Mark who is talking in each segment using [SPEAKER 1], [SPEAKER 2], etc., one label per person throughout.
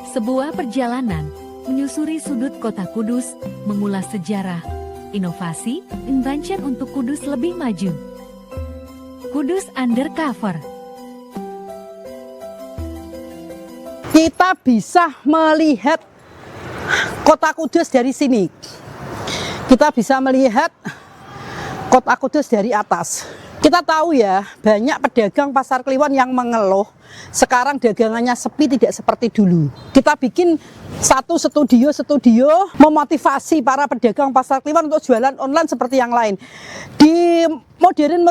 [SPEAKER 1] Sebuah perjalanan menyusuri sudut kota Kudus, mengulas sejarah, inovasi, invention untuk Kudus lebih maju. Kudus Undercover.
[SPEAKER 2] Kita bisa melihat kota Kudus dari sini. Kita bisa melihat kota Kudus dari atas. Kita tahu ya, banyak pedagang pasar Kliwon yang mengeluh sekarang dagangannya sepi, tidak seperti dulu. Kita bikin satu studio memotivasi para pedagang pasar Kliwon untuk jualan online seperti yang lain. Di modern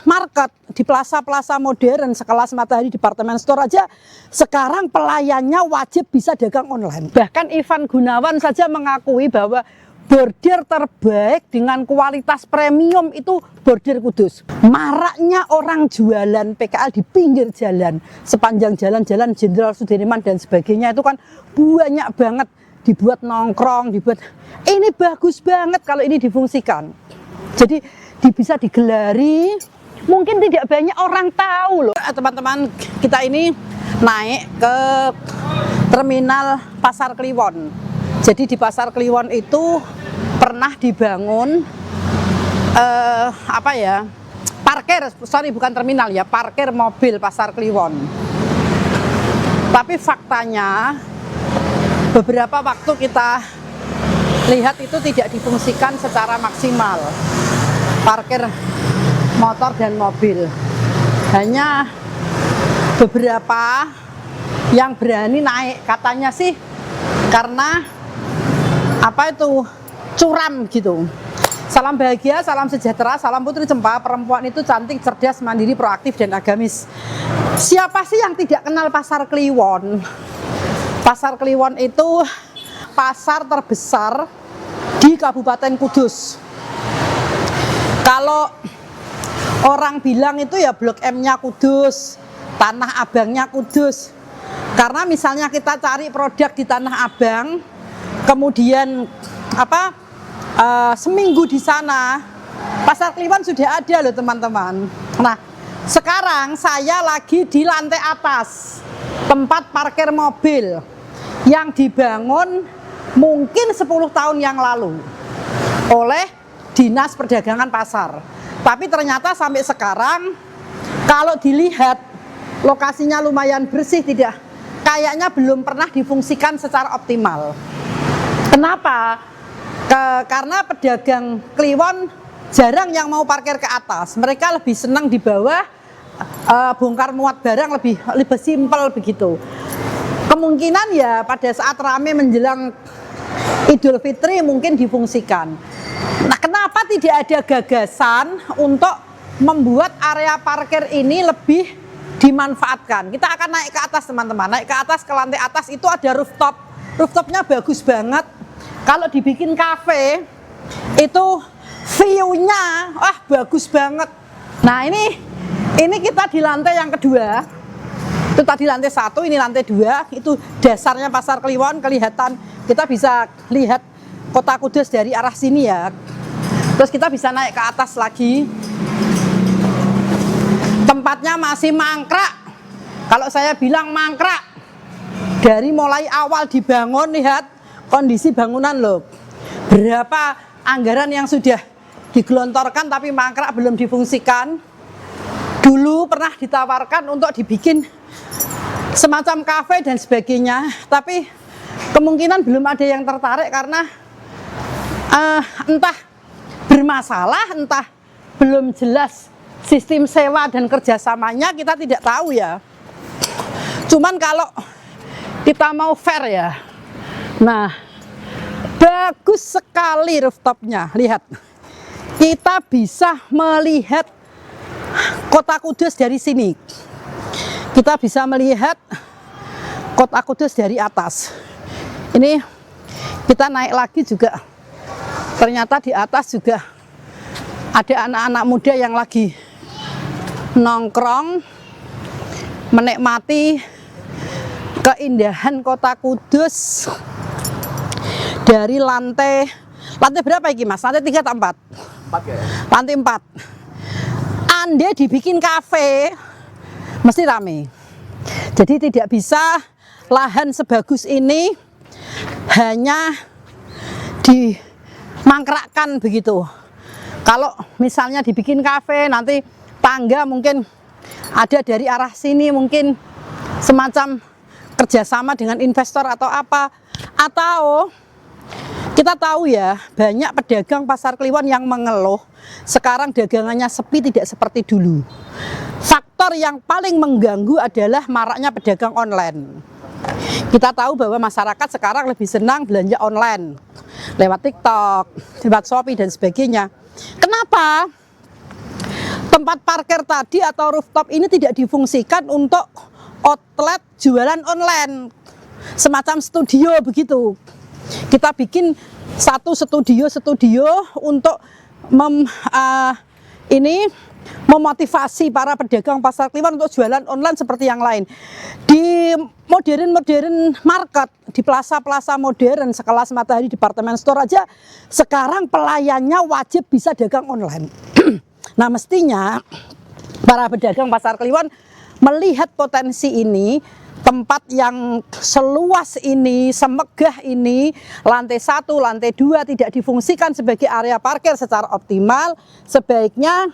[SPEAKER 2] market, di plaza-plaza modern sekelas Matahari Department Store aja sekarang pelayannya wajib bisa dagang online. Bahkan Ivan Gunawan saja mengakui bahwa bordir terbaik dengan kualitas premium itu bordir Kudus. Maraknya orang jualan PKL di pinggir jalan, sepanjang jalan-jalan Jenderal Sudirman dan sebagainya itu kan banyak banget dibuat nongkrong, dibuat ini bagus banget kalau ini difungsikan. Jadi bisa digelari, mungkin tidak banyak orang tahu loh. Teman-teman, kita ini naik ke terminal Pasar Kliwon. Jadi di Pasar Kliwon itu pernah dibangun parkir mobil Pasar Kliwon. Tapi faktanya beberapa waktu kita lihat itu tidak difungsikan secara maksimal, parkir motor dan mobil. Hanya beberapa yang berani naik, katanya sih karena curam gitu. Salam bahagia, salam sejahtera, salam Putri Cempa. Perempuan itu cantik, cerdas, mandiri, proaktif, dan agamis. Siapa sih yang tidak kenal Pasar Kliwon? Pasar Kliwon itu pasar terbesar di Kabupaten Kudus. Kalau orang bilang itu ya Blok M-nya Kudus, Tanah Abangnya Kudus. Karena misalnya kita cari produk di Tanah Abang, kemudian seminggu di sana, Pasar Kliwon sudah ada loh teman-teman. Nah, sekarang saya lagi di lantai atas, tempat parkir mobil yang dibangun mungkin 10 tahun yang lalu oleh Dinas Perdagangan Pasar. Tapi ternyata sampai sekarang kalau dilihat lokasinya lumayan bersih, kayaknya belum pernah difungsikan secara optimal. Kenapa? Karena pedagang Kliwon jarang yang mau parkir ke atas. Mereka lebih senang di bawah, bongkar muat barang lebih simpel begitu. Kemungkinan ya pada saat rame menjelang Idul Fitri mungkin difungsikan. Nah, kenapa tidak ada gagasan untuk membuat area parkir ini lebih dimanfaatkan? Kita akan naik ke atas teman-teman, naik ke atas, ke lantai atas itu ada rooftop. Rooftopnya bagus banget. Kalau dibikin kafe itu view-nya bagus banget. Nah, ini kita di lantai yang kedua. Itu tadi lantai 1, ini lantai 2. Itu dasarnya Pasar Kliwon, kelihatan. Kita bisa lihat kota Kudus dari arah sini ya. Terus kita bisa naik ke atas lagi. Tempatnya masih mangkrak. Kalau saya bilang mangkrak, dari mulai awal dibangun, lihat kondisi bangunan loh. Berapa anggaran yang sudah digelontorkan tapi mangkrak, belum difungsikan. Dulu pernah ditawarkan untuk dibikin semacam kafe dan sebagainya, tapi kemungkinan belum ada yang tertarik karena entah bermasalah, entah belum jelas sistem sewa dan kerjasamanya, kita tidak tahu ya. Cuman kalau kita mau fair ya, nah bagus sekali rooftopnya. Lihat, kita bisa melihat kota Kudus dari sini. Kita bisa melihat kota Kudus dari atas. Ini kita naik lagi juga, ternyata di atas juga ada anak-anak muda yang lagi nongkrong, menikmati keindahan kota Kudus dari lantai berapa ini Mas? Lantai 3 atau 4?
[SPEAKER 3] 4 ya?
[SPEAKER 2] Lantai 4. Andai dibikin kafe mesti rame. Jadi tidak bisa lahan sebagus ini hanya dimangkrakkan begitu. Kalau misalnya dibikin kafe, nanti tangga mungkin ada dari arah sini, mungkin semacam kerjasama dengan investor atau apa. Atau kita tahu ya, banyak pedagang pasar Kliwon yang mengeluh sekarang dagangannya sepi, tidak seperti dulu. Faktor yang paling mengganggu adalah maraknya pedagang online. Kita tahu bahwa masyarakat sekarang lebih senang belanja online lewat TikTok, lewat Shopee dan sebagainya. Kenapa tempat parkir tadi atau rooftop ini tidak difungsikan untuk outlet jualan online, semacam studio begitu? Kita bikin satu studio untuk memotivasi para pedagang pasar Kliwon untuk jualan online seperti yang lain. Di modern market, di plaza-plaza modern sekelas Matahari Department Store aja sekarang pelayannya wajib bisa dagang online. Nah, mestinya para pedagang pasar Kliwon melihat potensi ini, tempat yang seluas ini, semegah ini, lantai 1, lantai 2 tidak difungsikan sebagai area parkir secara optimal, sebaiknya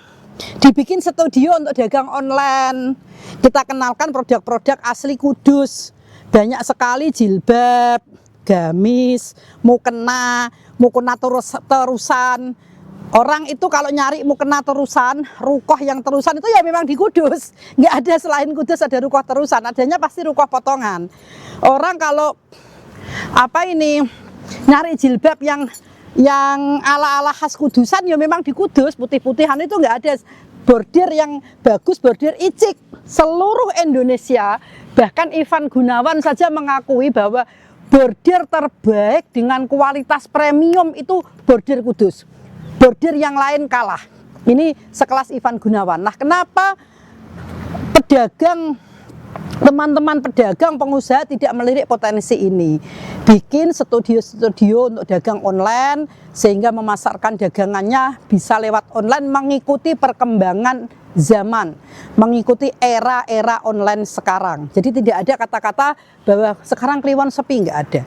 [SPEAKER 2] dibikin studio untuk dagang online. Kita kenalkan produk-produk asli Kudus. Banyak sekali jilbab, gamis, mukena terusan. Orang itu kalau nyari mukena terusan, rukoh yang terusan itu ya memang di Kudus. Nggak ada selain Kudus ada rukoh terusan, adanya pasti rukoh potongan. Orang kalau nyari jilbab yang ala-ala khas Kudusan ya memang di Kudus, putih-putihan itu nggak ada. Bordir yang bagus, bordir icik seluruh Indonesia, bahkan Ivan Gunawan saja mengakui bahwa bordir terbaik dengan kualitas premium itu bordir Kudus. Bordir yang lain kalah. Ini sekelas Ivan Gunawan. Nah, kenapa teman-teman pedagang, pengusaha tidak melirik potensi ini? Bikin studio untuk dagang online, sehingga memasarkan dagangannya bisa lewat online, mengikuti perkembangan zaman, mengikuti era online sekarang. Jadi tidak ada kata-kata bahwa sekarang Kliwon sepi, nggak ada.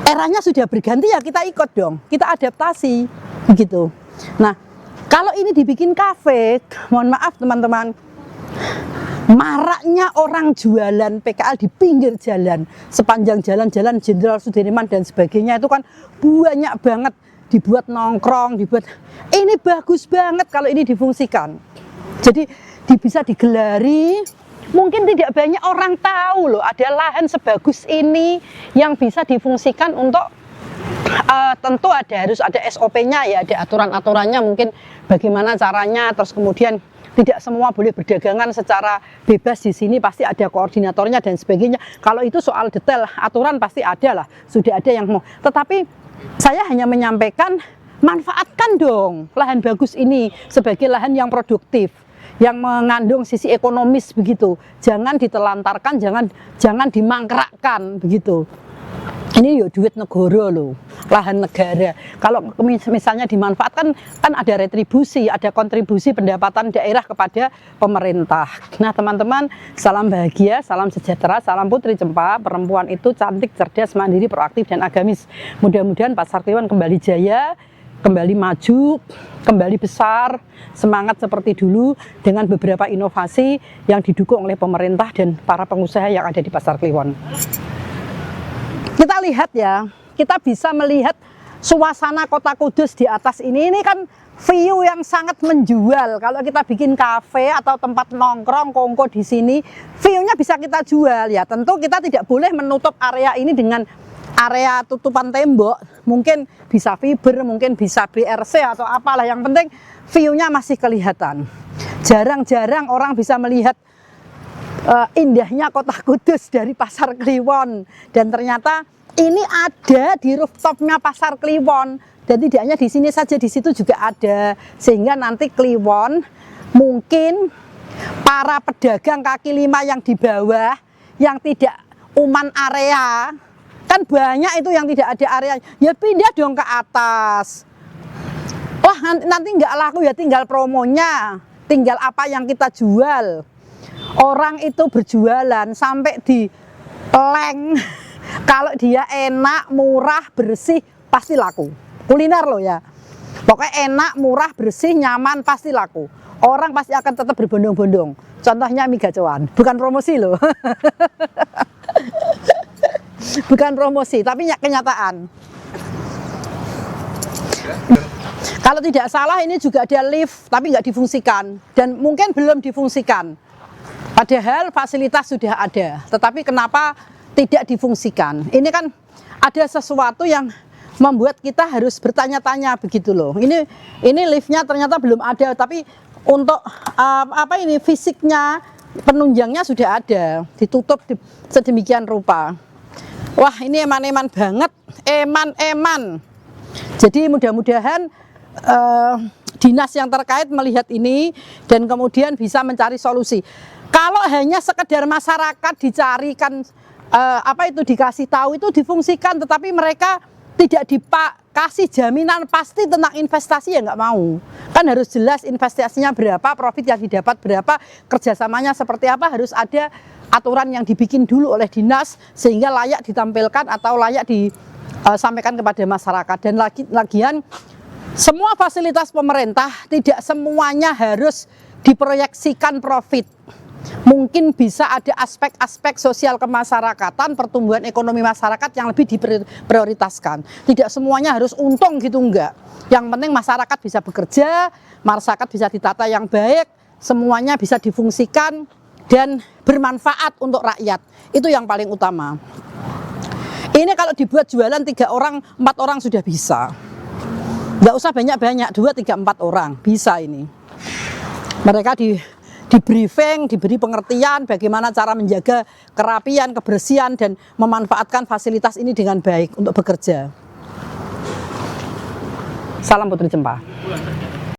[SPEAKER 2] Eranya sudah berganti, ya kita ikut dong, kita adaptasi, begitu. Nah, kalau ini dibikin kafe, mohon maaf teman-teman, maraknya orang jualan PKL di pinggir jalan, sepanjang jalan-jalan Jenderal Sudirman dan sebagainya itu kan banyak banget dibuat nongkrong, ini bagus banget kalau ini difungsikan. Jadi bisa digelari, mungkin tidak banyak orang tahu loh ada lahan sebagus ini yang bisa difungsikan untuk tentu harus ada SOP-nya ya, ada aturan-aturannya mungkin bagaimana caranya, terus kemudian tidak semua boleh berdagangan secara bebas di sini, pasti ada koordinatornya dan sebagainya. Kalau itu soal detail aturan pasti ada lah, sudah ada yang mau. Tetapi saya hanya menyampaikan, manfaatkan dong lahan bagus ini sebagai lahan yang produktif, yang mengandung sisi ekonomis begitu. Jangan ditelantarkan, jangan dimangkrakkan begitu. Ini ya duit negara loh, lahan negara. Kalau misalnya dimanfaatkan, kan ada retribusi, ada kontribusi pendapatan daerah kepada pemerintah. Nah teman-teman, salam bahagia, salam sejahtera, salam Putri Cempa. Perempuan itu cantik, cerdas, mandiri, proaktif, dan agamis. Mudah-mudahan Pasar Kliwon kembali jaya, kembali maju, kembali besar, semangat seperti dulu dengan beberapa inovasi yang didukung oleh pemerintah dan para pengusaha yang ada di Pasar Kliwon. Kita lihat ya, kita bisa melihat suasana kota Kudus di atas ini kan view yang sangat menjual. Kalau kita bikin kafe atau tempat nongkrong kongko di sini, view-nya bisa kita jual ya. Tentu kita tidak boleh menutup area ini dengan area tutupan tembok, mungkin bisa fiber, mungkin bisa BRC atau apalah. Yang penting view-nya masih kelihatan. Jarang-jarang orang bisa melihat indahnya kota Kudus dari Pasar Kliwon, dan ternyata ini ada di rooftopnya Pasar Kliwon, dan tidak hanya di sini saja, di situ juga ada, sehingga nanti Kliwon mungkin para pedagang kaki lima yang di bawah, yang tidak uman area, kan banyak itu yang tidak ada area, ya pindah dong ke atas. Wah nanti nggak laku ya, tinggal promonya, tinggal apa yang kita jual. Orang itu berjualan sampai di leng Kalau dia enak, murah, bersih, pasti laku. Kuliner loh ya. Pokoknya enak, murah, bersih, nyaman, pasti laku. Orang pasti akan tetap berbondong-bondong. Contohnya mie gacoan, bukan promosi loh. Bukan promosi, tapi kenyataan. Kalau tidak salah ini juga ada lift, tapi nggak difungsikan. Dan mungkin belum difungsikan. Padahal fasilitas sudah ada, tetapi kenapa tidak difungsikan? Ini kan ada sesuatu yang membuat kita harus bertanya-tanya begitu loh. Ini liftnya ternyata belum ada, tapi untuk fisiknya, penunjangnya sudah ada, ditutup sedemikian rupa. Wah, ini eman-eman banget, eman-eman. Jadi mudah-mudahan dinas yang terkait melihat ini dan kemudian bisa mencari solusi. Kalau hanya sekedar masyarakat dicarikan dikasih tahu itu difungsikan, tetapi mereka tidak dikasih jaminan pasti tentang investasi, ya nggak mau. Kan harus jelas investasinya berapa, profit yang didapat berapa, kerjasamanya seperti apa, harus ada aturan yang dibikin dulu oleh dinas sehingga layak ditampilkan atau layak disampaikan kepada masyarakat. Dan lagian semua fasilitas pemerintah tidak semuanya harus diproyeksikan profit. Mungkin bisa ada aspek-aspek sosial kemasyarakatan, pertumbuhan ekonomi masyarakat yang lebih diprioritaskan. Tidak semuanya harus untung gitu, enggak. Yang penting masyarakat bisa bekerja, masyarakat bisa ditata yang baik, semuanya bisa difungsikan dan bermanfaat untuk rakyat. Itu yang paling utama. Ini kalau dibuat jualan 3 orang, 4 orang sudah bisa. Nggak usah banyak-banyak, 2, 3, 4 orang bisa ini. Mereka di briefing, diberi pengertian bagaimana cara menjaga kerapian, kebersihan, dan memanfaatkan fasilitas ini dengan baik untuk bekerja. Salam Putri Cempa.